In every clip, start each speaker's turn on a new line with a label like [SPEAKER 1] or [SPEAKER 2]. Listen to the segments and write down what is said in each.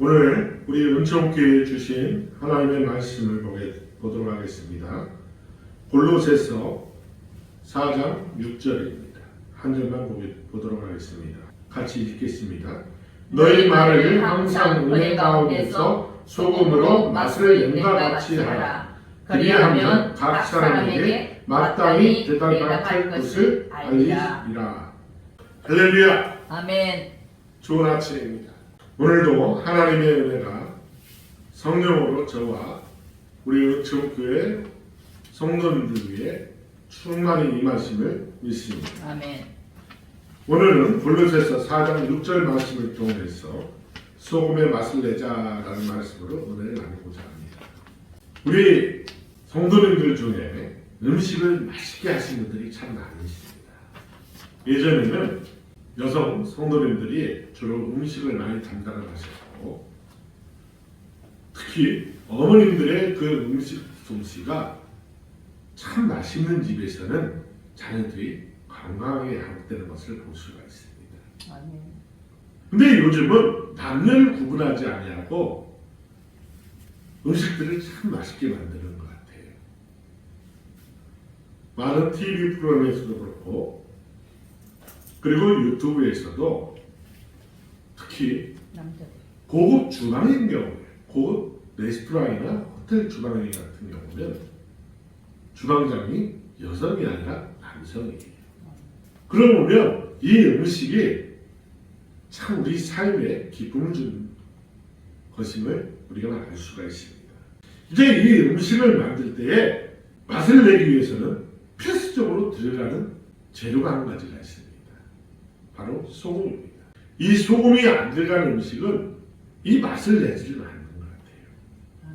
[SPEAKER 1] 오늘 우리 은총교회에 주신 하나님의 말씀을 보도록 하겠습니다. 골로새서 4장 6절입니다. 한 절만 보도록 하겠습니다. 같이 읽겠습니다. 너희 말을 항상 은혜 가운데서 소금으로 맛을 연과 같이 하라. 그리하면 각 사람에게 마땅히 대답할 것을 알리리라. 할렐루야.
[SPEAKER 2] 아멘.
[SPEAKER 1] 좋은 아침입니다. 오늘도 하나님의 은혜가 성령으로 저와 우리 은총교회 성도님들 위해 충만히 임하심을 믿습니다.
[SPEAKER 2] 아멘.
[SPEAKER 1] 오늘은 골로새서 4장 6절 말씀을 통해서 소금의 맛을 내자라는 말씀으로 은혜를 나누고자 합니다. 우리 성도님들 중에 음식을 맛있게 하시는 분들이 참 많으십니다. 예전에는 여성 성도님들이 주로 음식을 많이 담당을 하셨고, 특히 어머님들의 그 음식 솜씨가 참 맛있는 집에서는 자녀들이 건강하게 양육되는 것을 볼 수가 있습니다.
[SPEAKER 2] 아멘. 근데
[SPEAKER 1] 요즘은 남녀를 구분하지 아니하고 음식들을 참 맛있게 만드는 것 같아요. 많은 TV 프로그램에서도 그렇고, 그리고 유튜브에서도 특히 고급 주방인 경우에, 고급 레스토랑이나 호텔 주방인 같은 경우는 주방장이 여성이 아니라 남성이에요. 그러면 이 음식이 참 우리 삶에 기쁨을 주는 것임을 우리가 알 수가 있습니다. 이제 이 음식을 만들 때에 맛을 내기 위해서는 필수적으로 들어가는 재료가 한 가지가 있습니다. 바로 소금입니다. 이 소금이 안 들어가는 음식은 이 맛을 내지를 않는 것 같아요.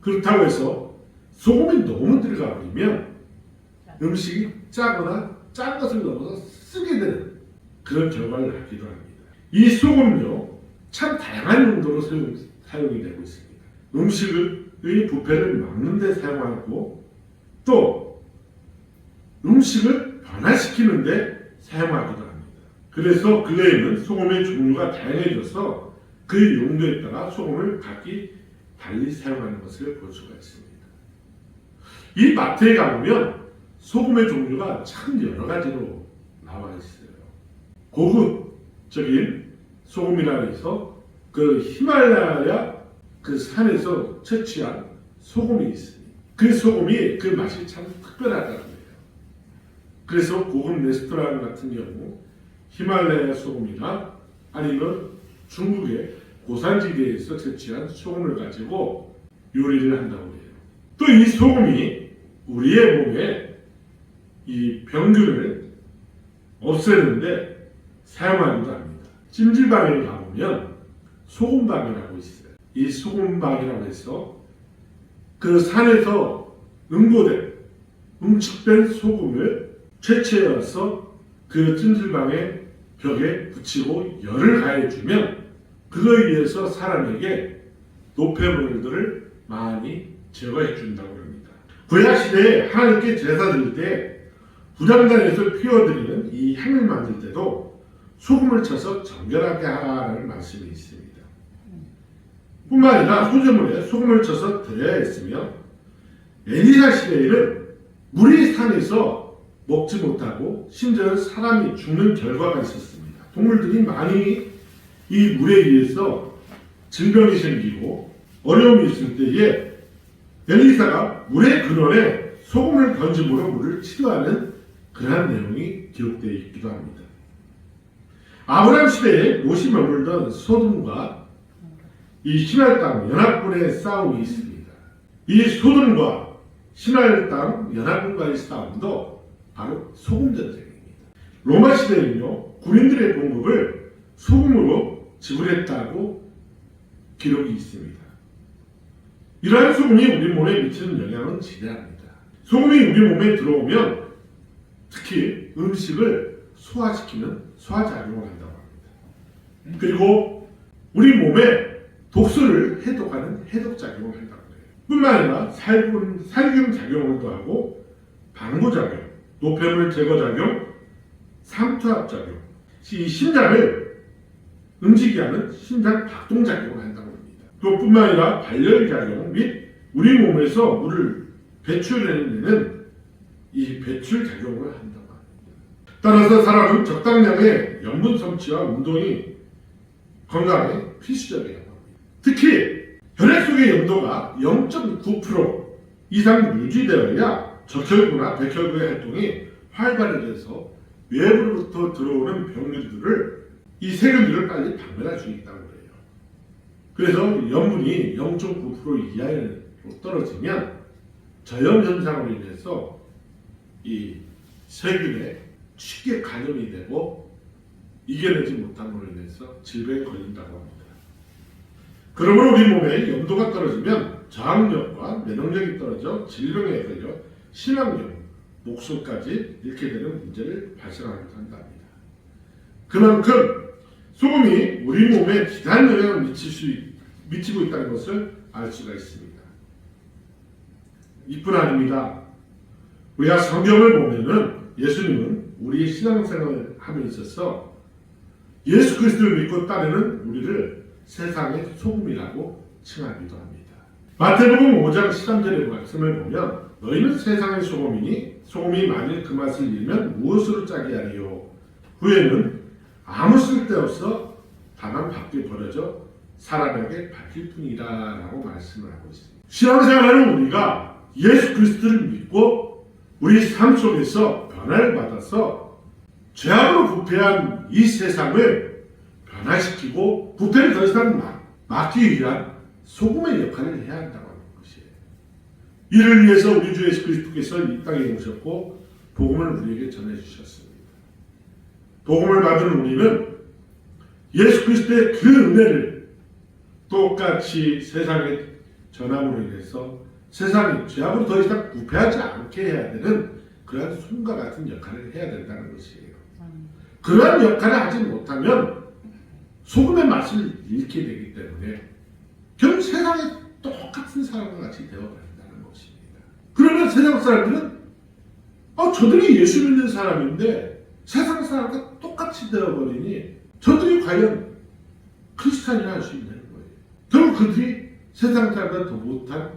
[SPEAKER 1] 그렇다고 해서 소금이 너무 들어가 버리면 음식이 짜거나 짠 것을 넘어서 쓰게 되는 그런 결과를 낳기도 합니다. 이 소금은요, 참 다양한 용도로 사용이 되고 있습니다. 음식의 부패를 막는 데 사용하고, 또 음식을 변화시키는 데 사용하기도 합니다. 그래서 근래에는 소금의 종류가 다양해져서 그 용도에 따라 소금을 각기 달리 사용하는 것을 볼 수가 있습니다. 이 마트에 가보면 소금의 종류가 참 여러 가지로 나와 있어요. 고급적인 소금이라 해서 그 히말라야 그 산에서 채취한 소금이 있습니다. 그 소금이 그 맛이 참 특별하다는 거예요. 그래서 고급 레스토랑 같은 경우 히말라야 소금이나 아니면 중국의 고산지대에서 채취한 소금을 가지고 요리를 한다고 해요. 또 이 소금이 우리의 몸에 이 병균을 없애는데 사용하기도 합니다. 찜질방에 가보면 소금방이라고 있어요. 이 소금방이라고 해서 그 산에서 응축된 소금을 채취해서 그 찜질방의 벽에 붙이고 열을 가해주면 그거에 의해서 사람에게 노폐물들을 많이 제거해 준다고 합니다. 구약시대에 하나님께 제사 드릴 때 부장단에서 피워드리는 이 향을 만들 때도 소금을 쳐서 정결하게 하라는 말씀이 있습니다. 뿐만 아니라 소재물에 소금을 쳐서 드려야 했으며, 엘리사 시대에는 물이 산에서 먹지 못하고 심지어 사람이 죽는 결과가 있었습니다. 동물들이 많이 이 물에 의해서 질병이 생기고 어려움이 있을 때에 엘리사가 물의 근원에 소금을 던짐으로 물을 치료하는 그러한 내용이 기록되어 있기도 합니다. 아브라함 시대에 롯이 머물던 소돔과 이 시날 땅 연합군의 싸움이 있습니다. 이 소돔과 시날 땅 연합군과의 싸움도 바로 소금 전쟁입니다. 로마 시대에는요, 군인들의 봉급을 소금으로 지불했다고 기록이 있습니다. 이러한 소금이 우리 몸에 미치는 영향은 지대합니다. 소금이 우리 몸에 들어오면 특히 음식을 소화시키는 소화작용을 한다고 합니다. 그리고 우리 몸에 독소를 해독하는 해독작용을 한다고 해요. 뿐만 아니라 살균 작용을 하고 방부작용, 노폐물 제거작용, 삼투압작용, 이 심장을 움직이게 하는 심장 박동작용을 한다고 그것뿐만 아니라 발열작용 및 우리 몸에서 물을 배출해내는 데는 이 배출작용을 한다고 합니다. 따라서 사람은 적당량의 염분 섭취와 운동이 건강에 필수적이라고 합니다. 특히 혈액 속의 염도가 0.9% 이상 유지되어야 적혈구나 백혈구의 활동이 활발해져서 외부로부터 들어오는 병들들을 이 세균들을 빨리 박멸할 수 있다고 해요. 그래서 염분이 0.9% 이하로 떨어지면 저염 현상으로 인해서 이 세균에 쉽게 감염이 되고 이겨내지 못함으로 인해서 질병에 걸린다고 합니다. 그러므로 우리 몸에 염도가 떨어지면 저항력과 면역력이 떨어져 질병에 걸려 심각령, 목숨까지 잃게 되는 문제를 발생하기도 한답니다. 그만큼 소금이 우리 몸에 기단 영향을 미치고 있다는 것을 알 수가 있습니다. 이뿐 아닙니다. 우리가 성경을 보면은 예수님은 우리의 신앙생활을 함에 있어서 예수 그리스도를 믿고 따르는 우리를 세상의 소금이라고 칭하기도 합니다. 마태복음 5장 13절의 말씀을 보면 너희는 세상의 소금이니 소금이 만일 그 맛을 잃으면 무엇으로 짜게 하리요. 후에는 아무 쓸데없어 다만 밖에 버려져 사람에게 밝힐 뿐이라 라고 말씀을 하고 있습니다. 신앙생활하는 우리가 예수 그리스도를 믿고 우리 삶 속에서 변화를 받아서 죄악으로 부패한 이 세상을 변화시키고 부패를 더 이상 막기 위한 소금의 역할을 해야 한다고 하는 것이에요. 이를 위해서 우리 주 예수 그리스도께서 이 땅에 오셨고 복음을 우리에게 전해주셨습니다. 복음을 받은 우리는 예수 그리스도의 그 은혜를 똑같이 세상에 전함으로 인해서 세상이 죄악으로 더 이상 부패하지 않게 해야 되는 그러한 손과 같은 역할을 해야 된다는 것이에요. 그러한 역할을 하지 못하면 소금의 맛을 잃게 되기 때문에 결국 세상에 똑같은 사람과 같이 되어버린다는 것입니다. 그러면 세상 사람들은 저들이 예수 믿는 사람인데 세상 사람과 똑같이 되어버리니 저들이 과연 크리스찬이라 할 수 있는 거예요. 결국 그들이 세상 사람보다 더 못한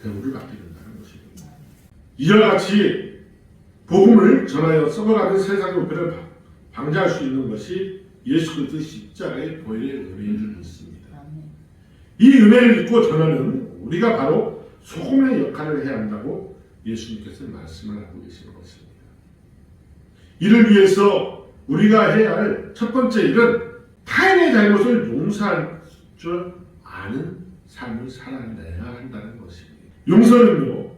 [SPEAKER 1] 대우를 받게 된다는 것입니다. 이와 같이 복음을 전하여 썩어가는 세상의 우패를 방지할 수 있는 것이 예수 그리스도 십자가의 보혈의 은혜인 줄 믿습니다. 이 은혜를 믿고 전하는 우리가 바로 소금의 역할을 해야 한다고 예수님께서 말씀을 하고 계시는 것입니다. 이를 위해서 우리가 해야 할 첫 번째 일은 타인의 잘못을 용서할 줄 아는 삶을 살아내야 한다는 것입니다. 용서는요,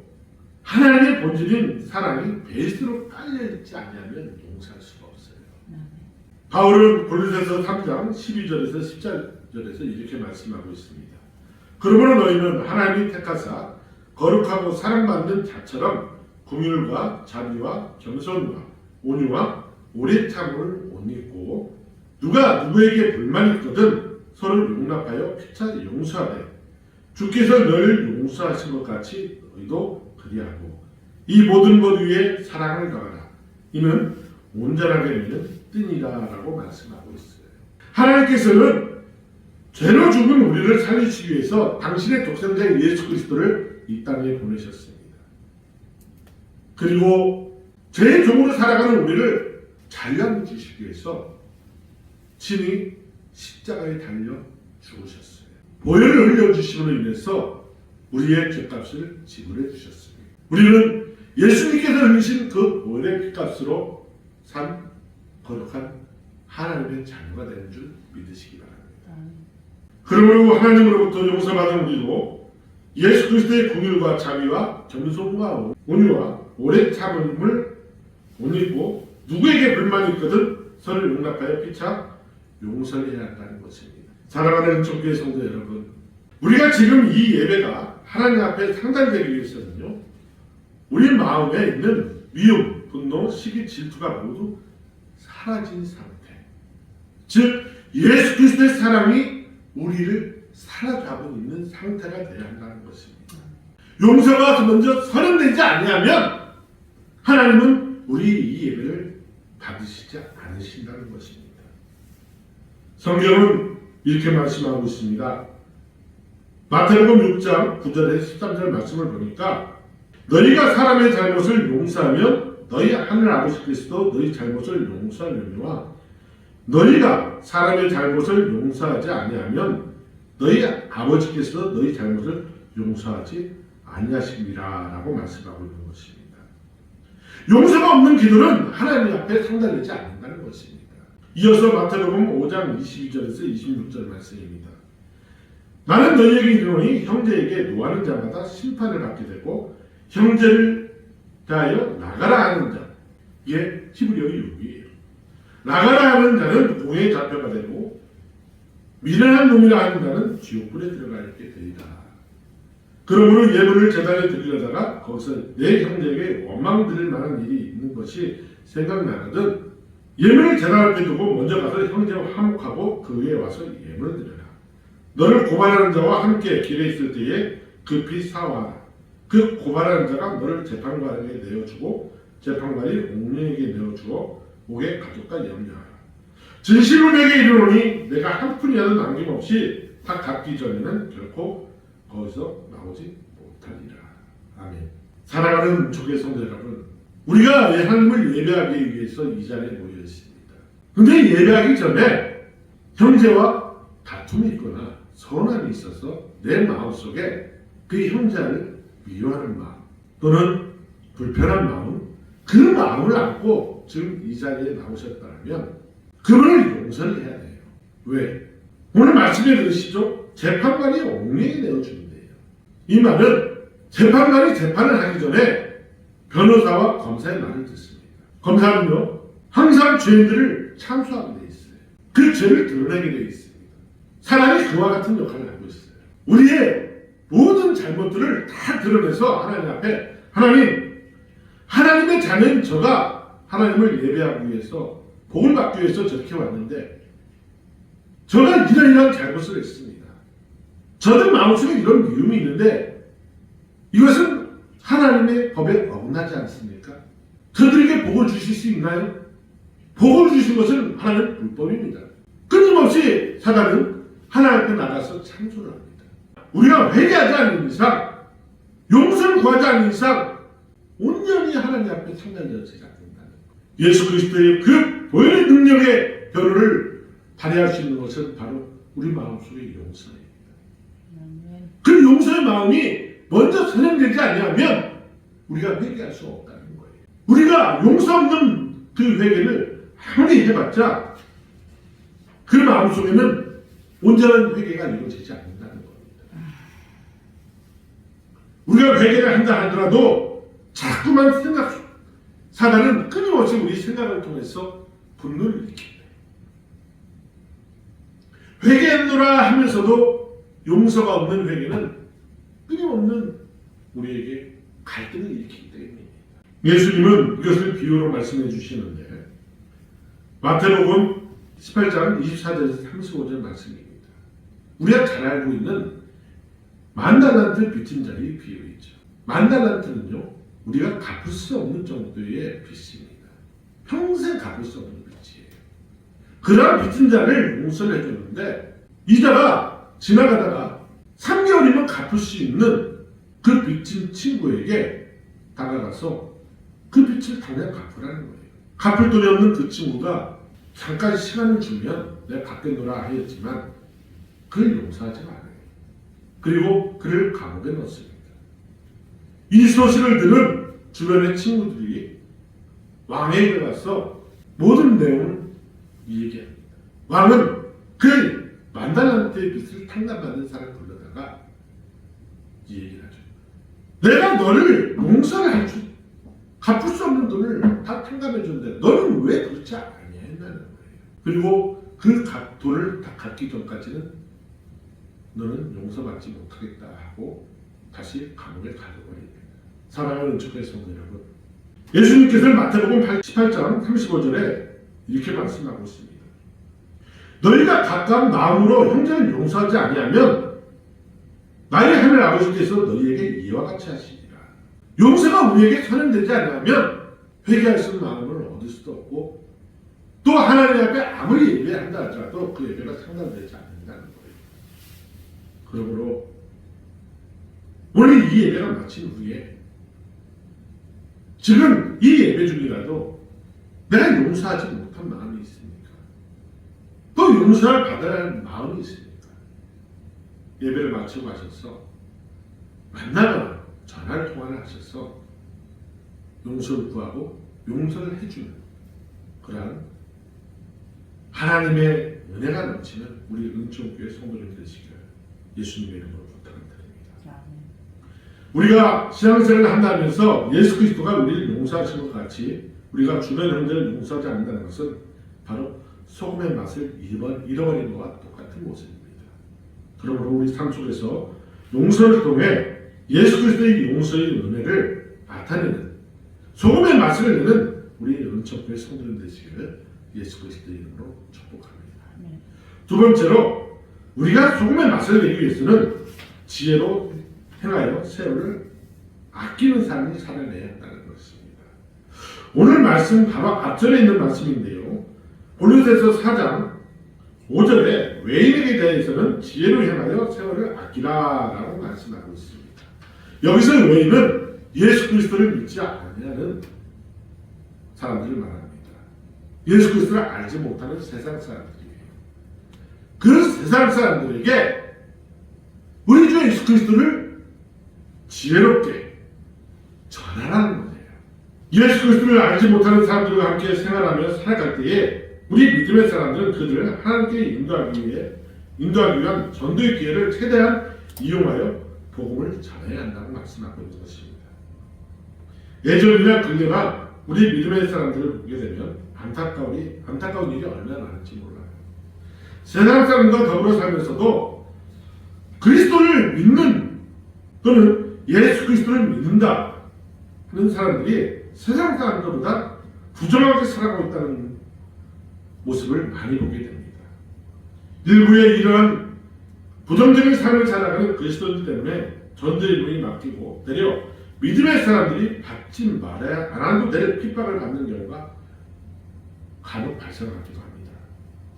[SPEAKER 1] 하나님의 본질인 사랑이 베이스로 깔려있지 않으면 용서할 수가 없어요. 바울은 고린도서 3장 12절에서 14절에서 이렇게 말씀하고 있습니다. 그러므로 너희는 하나님이 택하사 거룩하고 사랑받는 자처럼 긍휼과 자비와 겸손과 온유와 오래 참음을 옷 입고 누가 누구에게 불만이 있거든 서로 용납하여 피차 용서하되 주께서 너를 용서하신 것 같이 너희도 그리하고 이 모든 것 위에 사랑을 더하라. 이는 온전하게 되는 뜻이라 라고 말씀하고 있어요. 하나님께서는 죄로 죽은 우리를 살리시기 위해서 당신의 독생자 예수 그리스도를 이 땅에 보내셨습니다. 그리고 죄의 종으로 살아가는 우리를 자유함을 주시기 위해서 친히 십자가에 달려 죽으셨어요. 보혈을 흘려주심으로 인해서 우리의 죄값을 지불해 주셨습니다. 우리는 예수님께서 흘리신 그 보혈의 피값으로 산 거룩한 하나님의 자녀가 되는 줄 믿으시기 바랍니다. 그러므로 하나님으로부터 용서받은 우리도 예수 그리스도의 긍휼과 자비와 겸손과 온유와 오래 참음을 옷 입고 누구에게 불만이 있거든 서로 용납하여 피차 용서를 해야 한다는 것입니다. 사랑하는 정교회 성도 여러분, 우리가 지금 이 예배가 하나님 앞에 상달되기 위해서는요, 우리 마음에 있는 미움, 분노, 시기, 질투가 모두 사라진 상태, 즉 예수 그리스도의 사랑이 우리를 사로잡고 있는 상태가 되어야 한다는 것입니다. 용서가 먼저 선언되지 아니하면 하나님은 우리 이 예배를 받으시지 않으신다는 것입니다. 성경은 이렇게 말씀하고 있습니다. 마태복음 6장 9절에서 13절 말씀을 보니까 너희가 사람의 잘못을 용서하면 너희 하늘 아버지께서도 너희 잘못을 용서하려니와 너희가 사람의 잘못을 용서하지 아니하면 너희 아버지께서도 너희 잘못을 용서하지 아니하시리라 라고 말씀하고 있는 것입니다. 용서가 없는 기도는 하나님 앞에 상달되지 않는다는 것입니다. 이어서 마태복음 5장 22절에서 26절 말씀입니다. 나는 너희에게 이르노니 형제에게 노하는 자마다 심판을 받게 되고 형제를 대하여 나가라 하는 자, 이게 히브리어 유기예요. 나가라 하는 자는 공에 잡혀가 되고 미련한 놈이라 하는 자는 지옥불에 들어가게 되리라. 그러므로 예물을 제단에 드리려다가 거기서 내 형제에게 원망 드릴 만한 일이 있는 것이 생각나거든 예물을 제단 앞에 두고 먼저 가서 형제와 화목하고 그 위에 와서 예물을 드려라. 너를 고발하는 자와 함께 길에 있을 때에 급히 사와라. 그 고발하는 자가 너를 재판관에게 내어주고 재판관이 옥령에게 내어주어 옥에 가족과 염려하라. 진실로 내게 이르노니 내가 한 푼이라도 남김없이 다 갚기 전에는 결코 거기서 나오지 못하리라. 아멘. 사랑하는 주의 성도 여러분, 우리가 하나님을 예배하기 위해서 이 자리에 모여 있습니다. 근데 예배하기 전에 형제와 다툼이 있거나 서운함이 있어서 내 마음속에 그 형제를 미워하는 마음 또는 불편한 마음, 그 마음을 안고 지금 이 자리에 나오셨다면 그분을 용서를 해야 돼요. 왜? 오늘 말씀에 들으시죠? 재판관이 옥령에 내어주는데요. 이 말은 재판관이 재판을 하기 전에 변호사와 검사의 말을 듣습니다. 검사는요, 항상 죄인들을 참수하게 돼 있어요. 그 죄를 드러내게 돼 있습니다. 사람이 그와 같은 역할을 하고 있어요. 우리의 모든 잘못들을 다 드러내서 하나님 앞에 하나님의 자녀인 저가 하나님을 예배하기 위해서 복을 받기 위해서 저렇게 왔는데 저가 이런 잘못을 했습니다. 저들 마음속에 이런 미움이 있는데 이것은 하나님의 법에 어긋나지 않습니까? 저들에게 복을 주실 수 있나요? 복을 주신 것은 하나님의 불법입니다. 끊임없이 사단은 하나님 앞에 나가서 참소를 합니다. 우리가 회개하지 않는 이상, 용서를 구하지 않는 이상 온전히 하나님 앞에 상달되어지지 않는다는 것. 예수 그리스도의 그 보혈의 능력의 변호를 발휘할 수 있는 것은 바로 우리 마음속의 용서입니다. 그 용서의 마음이 먼저 선행되지 아니하면 우리가 회개할 수 없다는 거예요. 우리가 용서 없는 그 회개를 아무리 해봤자 그 마음속에는 온전한 회개가 이루어지지 않는다는 겁니다. 우리가 회개를 한다 하더라도 자꾸만 사단은 끊임없이 우리 생각을 통해서 분노를 일으킵니다. 회개했노라 하면서도 용서가 없는 회개는 끊임없는 우리에게 갈등을 일으키기 때문입니다. 예수님은 이것을 비유로 말씀해 주시는데 마태복음 18장 24절에서 35절 말씀입니다. 우리가 잘 알고 있는 만달란트 빚진 자의 비유이죠. 만달란트는요, 우리가 갚을 수 없는 정도의 빚입니다. 평생 갚을 수 없는 빚이에요. 그러한 빚진 자를 용서를 해줬는데 이자가 지나가다가 3개월이면 갚을 수 있는 그 빚진 친구에게 다가가서 그 빚을 당장 갚으라는 거예요. 갚을 돈이 없는 그 친구가 잠깐 시간을 주면 내가 갚겠노라 하였지만 그를 용서하지 말아요. 그리고 그를 감옥에 넣습니다. 이 소식을 들은 주변의 친구들이 왕에게 가서 모든 내용을 얘기합니다. 왕은 그 만달란트의 빚을 탕감받은 사람을 불러다가 이 얘기를 하죠. 내가 너를 용서를 해줘. 갚을 수 없는 돈을 다 탕감해 줬는데 너는 왜 그렇지 아니했냐는 거예요. 그리고 그 돈을 다 갚기 전까지는 너는 용서받지 못하겠다 하고 다시 감옥에 가둬버립니다. 사랑하는 주의 성도 여러분, 예수님께서는 마태복음 18장 35절에 이렇게 말씀하고 있습니다. 너희가 가까운 마음으로 형제를 용서하지 아니하면 나의 하늘 아버지께서 너희에게 이와 같이 하시리라. 용서가 우리에게 선언되지 않으면 회개할 수 있는 마음을 얻을 수도 없고 또 하나님 앞에 아무리 예배한다 하더라도 그 예배가 상달되지 않는다는 거예요. 그러므로 오늘 이 예배가 마친 후에 지금 이 예배 중이라도 내가 용서하지 못한 마음이 있습니까? 또 용서를 받아야 할 마음이 있습니까? 예배를 마치고 가셔서 만나거나 전화를 통화를 하셔서 용서를 구하고 용서를 해주는 그러한 하나님의 은혜가 넘치는 우리 은총교회 성도님 되시기를 예수님의 이름으로 부탁드립니다. 우리가 신앙생활을 한다면서 예수 그리스도가 우리를 용서하신 것 같이 우리가 주변 형제를 용서하지 않는다는 것은 바로 소금의 맛을 잃어버린 것과 똑같은 모습입니다. 그러므로 우리 삶 속에서 용서를 통해 예수 그리스도의 용서의 은혜를 나타내는 소금의 맛을 내는 우리 은총교회 성도님 되시기를 예수 그리스도의 이름으로 축복합니다. 두 번째로 우리가 소금의 맛을 내기 위해서는 지혜로 행하여 세월을 아끼는 삶을 살아내야 한다는 것입니다. 오늘 말씀 바로 앞절에 있는 말씀인데요. 골로새서 4장 5절에 외인에게 대해서는 지혜로 행하여 세월을 아끼라라고 말씀하고 있습니다. 여기서 외인은 예수 그리스도를 믿지 않는 사람들을 말합니다. 예수 그리스도를 알지 못하는 세상 사람들이에요. 그 세상 사람들에게 우리 주 예수 그리스도를 지혜롭게 전하라는 거예요. 예수 그리스도를 알지 못하는 사람들과 함께 생활하며 살아갈 때에 우리 믿음의 사람들은 그들을 하나님께 인도하기 위한 전도의 기회를 최대한 이용하여 복음을 전해야 한다고 말씀하고 있는 것입니다. 예전이나 근래나 우리 믿음의 사람들을 보게 되면 안타까운 일이 얼마나 많은지 몰라요. 세상 사람과 더불어 살면서도 그리스도를 믿는 또는 예수 그리스도를 믿는다 하는 사람들이 세상 사람들보다 부정하게 살아가고 있다는 모습을 많이 보게 됩니다. 일부의 이러한 부정적인 삶을 살아가는 그리스도인들 때문에 전도의 문이 막히고 되려 믿음의 사람들이 받지 말아야 안 해도 될 핍박을 받는 경우가 간혹 발생하기도 합니다.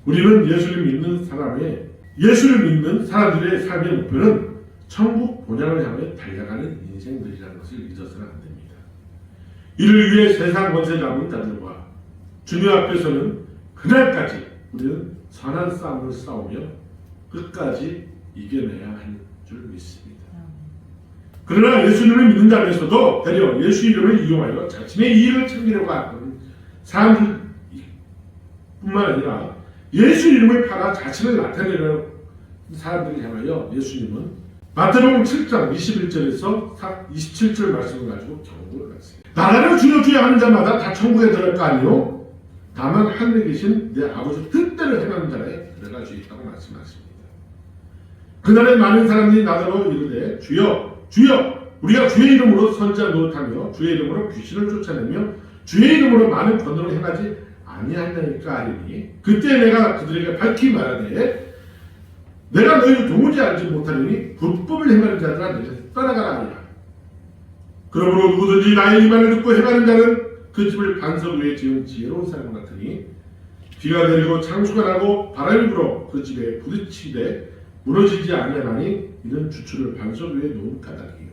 [SPEAKER 1] 우리는 예수를 믿는 사람들의 삶의 목표는 천국 본향을 향해 달려가는 인생들이라는 것을 잊어서는 안 됩니다. 이를 위해 세상 권세 잡은 자들과 주님 앞에서는 그날까지 우리는 선한 싸움을 싸우며 끝까지 이겨내야 할 줄 믿습니다. 그러나 예수님을 믿는다면서도 되려 예수 이름을 이용하여 자신의 이익을 챙기려고 하는 사람들 뿐만 아니라 예수 이름을 팔아 자신을 나타내려는 사람들을 향하여 예수님은 마태복음 7장 21절에서 27절 말씀을 가지고 경고를 했습니다. 나라를 주여 주여 하는 자마다 다 천국에 들어갈 거 아니요 다만 하늘에 계신 내 아버지 뜻대로 행하는 자에 들어갈 수 있다고 말씀하십니다. 그날에 많은 사람들이 나더러 이르되 주여 주여 우리가 주의 이름으로 선지자 노릇하며 주의 이름으로 귀신을 쫓아내며 주의 이름으로 많은 권능을 행하지 아니하냐니까 하리니 그때 내가 그들에게 밝히 말하되 내가 너희를 도무지 알지 못하리니 불법을 행하는 자들아 너희에서 떠나가라 하리라. 그러므로 누구든지 나의 이 말을 듣고 행하는 자는 그 집을 반석 위에 지은 지혜로운 사람 같으니 비가 내리고 창수가 나고 바람이 불어 그 집에 부딪히되 무너지지 아니하나니 이는 주추를 반석 위에 놓은 까닭이요.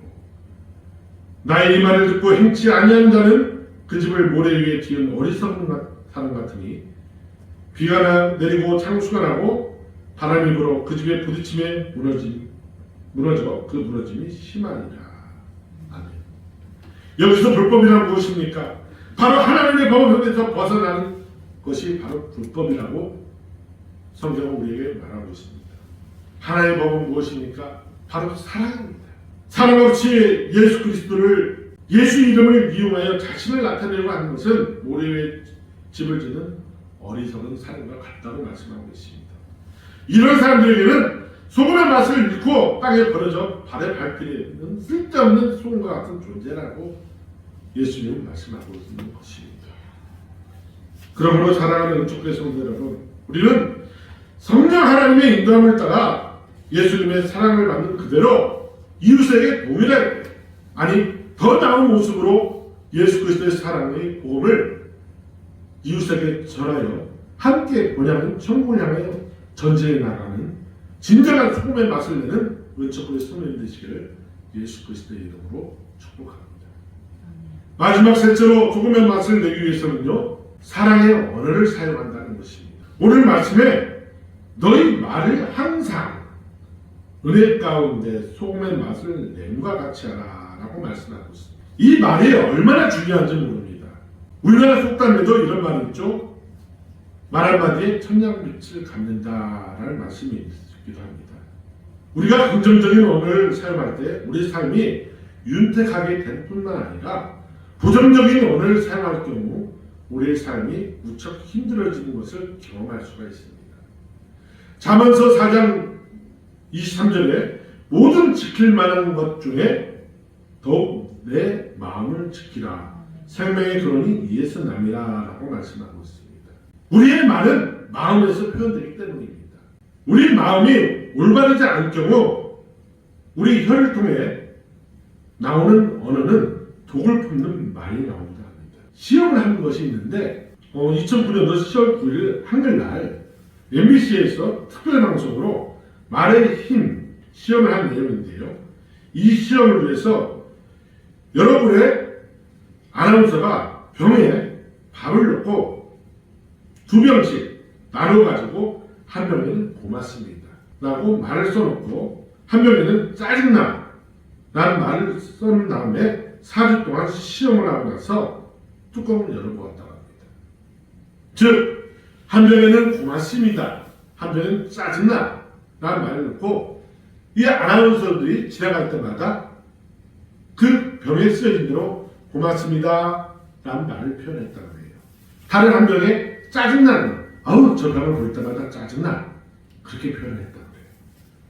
[SPEAKER 1] 나의 이 말을 듣고 행치 아니하는 자는 그 집을 모래 위에 지은 어리석은 사람 같으니 비가 내리고 창수가 나고 바람이 불어 그 집에 부딪힘에 무너져 그 무너짐이 심하니라. 아멘. 여기서 불법이란 무엇입니까? 바로 하나님의 법에서 벗어나는 것이 바로 불법이라고 성경은 우리에게 말하고 있습니다. 하나님의 법은 무엇입니까? 바로 사랑입니다. 사랑 없이 예수 그리스도를 예수 이름을 이용하여 자신을 나타내려고 하는 것은 모래 위에 집을 짓는 어리석은 사람과 같다고 말씀하고 있습니다. 이런 사람들에게는 소금의 맛을 잃고 땅에 버려져 발에 밟히는 쓸데없는 소금과 같은 존재라고 예수님은 말씀하고 있는 것입니다. 그러므로 사랑하는 은총교회 성도 여러분, 우리는 성령 하나님의 인도함을 따라 예수님의 사랑을 받는 그대로 이웃에게 동일하게 아니 더 나은 모습으로 예수 그리스도의 사랑의 복음을 이웃에게 전하여 함께 본향은 천국을 향하여 전쟁에 나가는 진정한 소금의 맛을 내는 은총교회 성도님 되시기를 예수 그리스도의 이름으로 축복합니다. 마지막 셋째로 복음의 맛을 내기 위해서는요, 사랑의 언어를 사용한다는 것입니다. 오늘 말씀에 너희 말을 항상 은혜 가운데 소금의 맛을 냄과 같이 하라 라고 말씀하고 있습니다. 이 말이 얼마나 중요한지 모릅니다. 우리나라 속담에도 이런 말이 있죠. 말 한마디에 천냥빛을 갚는다라는 말씀이 있기도 합니다. 우리가 긍정적인 언어를 사용할 때 우리 삶이 윤택하게 될 뿐만 아니라 부정적인 언어를 사용할 경우 우리의 삶이 무척 힘들어지는 것을 경험할 수가 있습니다. 잠언서 4장 23절에 모든 지킬 만한 것 중에 더욱 내 마음을 지키라. 생명의 근원이 이에서 남이라 라고 말씀하고 있습니다. 우리의 말은 마음에서 표현되기 때문입니다. 우리 마음이 올바르지 않을 경우 우리 혀를 통해 나오는 언어는 독을 품는 말이 나온다 합니다. 시험을 하는 것이 있는데 2009년도 10월 9일 한글날 MBC에서 특별방송으로 말의 힘 시험을 한 내용인데요. 이 시험을 위해서 여러분의 아나운서가 병에 밥을 넣고 2병씩 나눠가지고 한 병에는 고맙습니다 라고 말을 써놓고 한 병에는 짜증나 라는 말을 써놓은 다음에 4주 동안 시험을 하고 나서 뚜껑을 열어보았다고 합니다. 즉 한 병에는 고맙습니다, 한 병에는 짜증나 라는 말을 넣고 이 아나운서들이 지나갈 때마다 그 병에 쓰여진 대로 고맙습니다 라는 말을 표현했다고 해요. 다른 한 병에 짜증나는, 아우 저 병을 볼 때마다 짜증나, 그렇게 표현을 했다고 해요.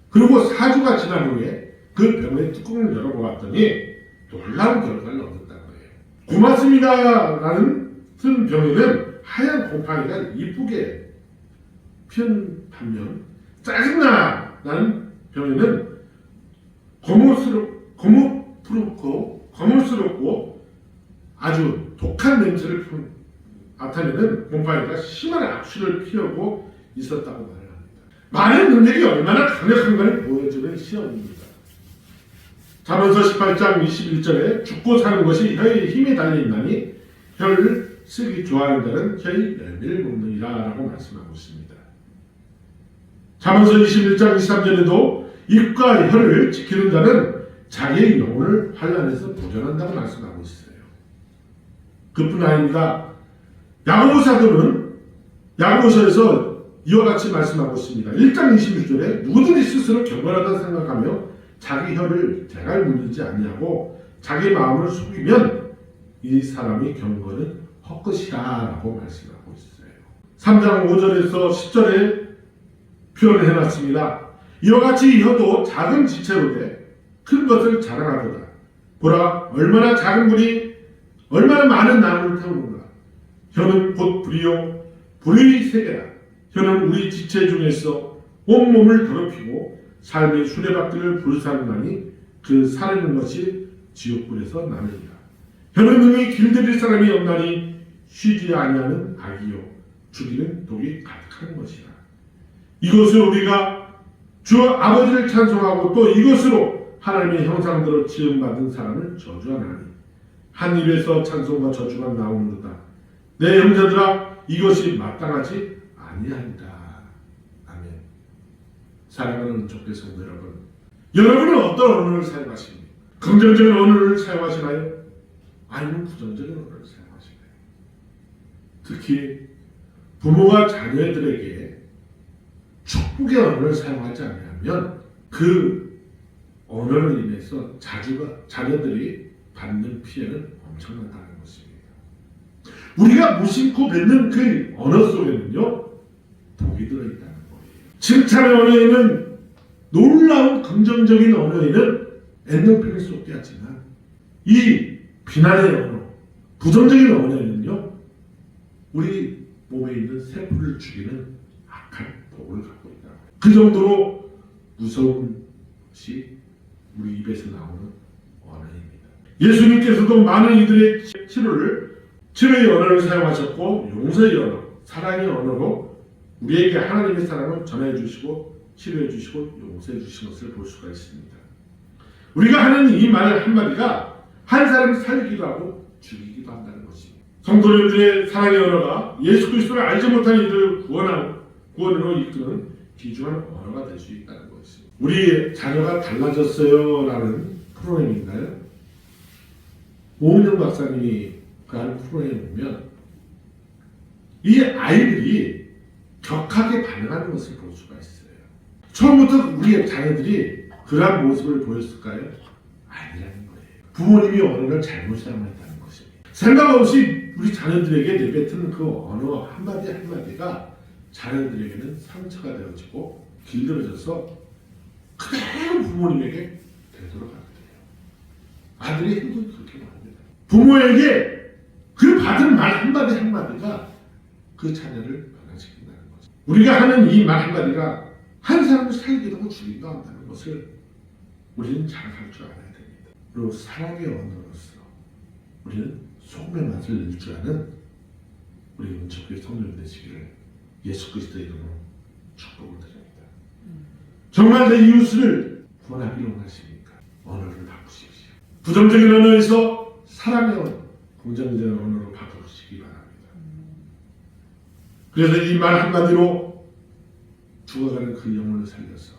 [SPEAKER 1] 그리고 4주가 지난 후에 그 병의 뚜껑을 열어보았더니 놀라운 결과를 얻었다고 해요. 고맙습니다 라는 쓴 병에는 하얀 곰팡이가 이쁘게 피운 반면 짜증나 라는 병에는 거물스럽고 아주 독한 냄새를 나타내는 곰팡이가 심한 악취를 피우고 있었다고 말을 합니다. 말의 능력이 얼마나 강력한가를 보여주는 시험입니다. 잠언서 18장 21절에 죽고 사는 것이 혀의 힘에 달려있나니 혀를 쓰기 좋아하는 자는 혀의 열매를 먹느니라 라고 말씀하고 있습니다. 잠언서 21장 23절에도 입과 혀를 지키는 자는 자기의 영혼을 환난에서 보존한다고 말씀하고 있어요. 그뿐 아닙니다. 야고보 사도는 야고보서에서 이와 같이 말씀하고 있습니다. 1장 26절에 누구든지 스스로 경건하다 생각하며 자기 혀를 대갈 물리지 아니하고 자기 마음을 속이면 이 사람이 경건은 헛것이라 라고 말씀하고 있어요. 3장 5절에서 10절에 표현을 해놨습니다. 이와 같이 혀도 작은 지체로 돼 큰 것을 자랑하도다. 보라 얼마나 작은 불이 얼마나 많은 나무를 태우는가. 혀는 곧 불이요 불의 세계라. 혀는 우리 지체 중에서 온몸을 더럽히고 삶의 수레바퀴를 불사르나니 그 사르는 것이 지옥불에서 나느니라. 혀는 능히 길들일 사람이 없나니 쉬지 아니하는 악이요 죽이는 독이 가득한 것이라. 이것으로 우리가 주 아버지를 찬송하고 또 이것으로 하나님의 형상대로 지음받은 사람을 저주하나니 한 입에서 찬송과 저주가 나오는도다. 내 형제들아 이것이 마땅하지 아니하리라. 아멘. 사랑하는 은총의 성도 여러분, 여러분은 어떤 언어를 사용하십니까? 긍정적인 언어를 사용하시나요? 아니면 부정적인 언어를 사용하시나요? 특히 부모가 자녀들에게 축복의 언어를 사용하지 않으면 그 언어로 인해서 자녀들이 받는 피해는 엄청나다는 것입니다. 우리가 무심코 뱉는 그 언어 속에는요 독이 들어있다는 거예요. 칭찬의 언어에는 놀라운 긍정적인 언어에는 엔돌핀이 쏟아지만 이 비난의 언어, 부정적인 언어에는요 우리 몸에 있는 세포를 죽이는 악한 독을 갖고 있다. 그 정도로 무서운 것이 우리 입에서 나오는 언어입니다. 예수님께서도 많은 이들의 치료의 언어를 사용하셨고 용서의 언어, 사랑의 언어로 우리에게 하나님의 사랑을 전해 주시고 치료해 주시고 용서해 주신 것을 볼 수가 있습니다. 우리가 하는 이 말 한마디가 한 사람을 살리기도 하고 죽이기도 한다는 것입니다. 성도님들의 사랑의 언어가 예수 그리스도를 알지 못한 이들을 구원으로 이끄는 귀중한 언어가 될 수 있다는 것입니다. 우리 자녀가 달라졌어요 라는 프로그램인가요? 오은영 박사님이 한 프로그램에 보면 이 아이들이 격하게 반응하는 것을 볼 수가 있어요. 처음부터 우리의 자녀들이 그러한 모습을 보였을까요? 아니라는 거예요. 부모님이 언어를 잘못 사용했다는 것입니다. 생각 없이 우리 자녀들에게 내뱉은 그 언어 한마디 한마디가 자녀들에게는 상처가 되어지고 길들여져서 그대로 부모님에게 되돌아가게 돼요. 아들의 행동이 그렇게 나옵니다. 부모에게 그 받은 말 한마디 한마디가 그 자녀를 변화시킨다는 거죠. 우리가 하는 이 말 한마디가 한 사람을 살기도 하고 죽이기도 한다는 것을 우리는 잘 할 줄 알아야 됩니다. 그리고 사랑의 언어로서 우리는 소금의 맛을 낼 줄 아는 우리 은총교회 성도들 되시기를 예수 그리스도의 이름으로 축복을 드립니다. 정말 내 이웃을 구원하기를 원하십니까? 언어를 바꾸십시오. 부정적인 언어에서 사랑의 언어, 긍정적인 언어로 바꾸시기 바랍니다. 그래서 이 말 한마디로 죽어가는 그 영혼을 살려서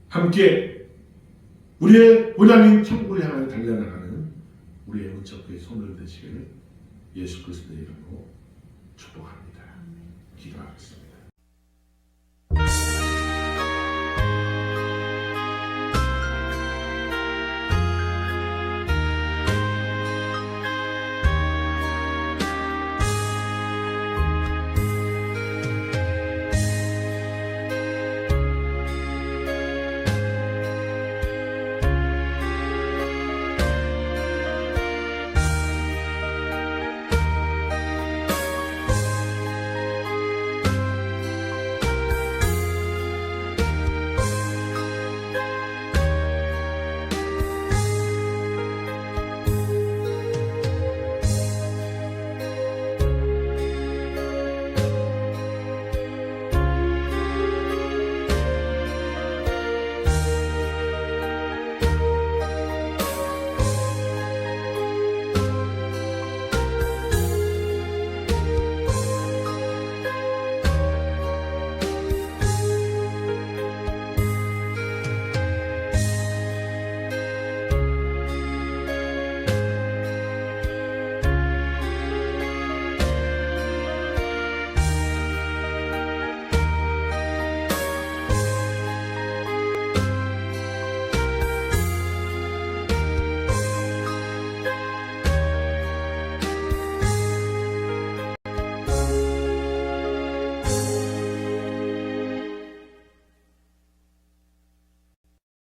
[SPEAKER 1] 함께 우리의 본향인 천국을 향하여 달려나가는 우리의 은총교회 성도들 되시기를 예수 그리스도의 이름으로 축복합니다. 기도하겠습니다.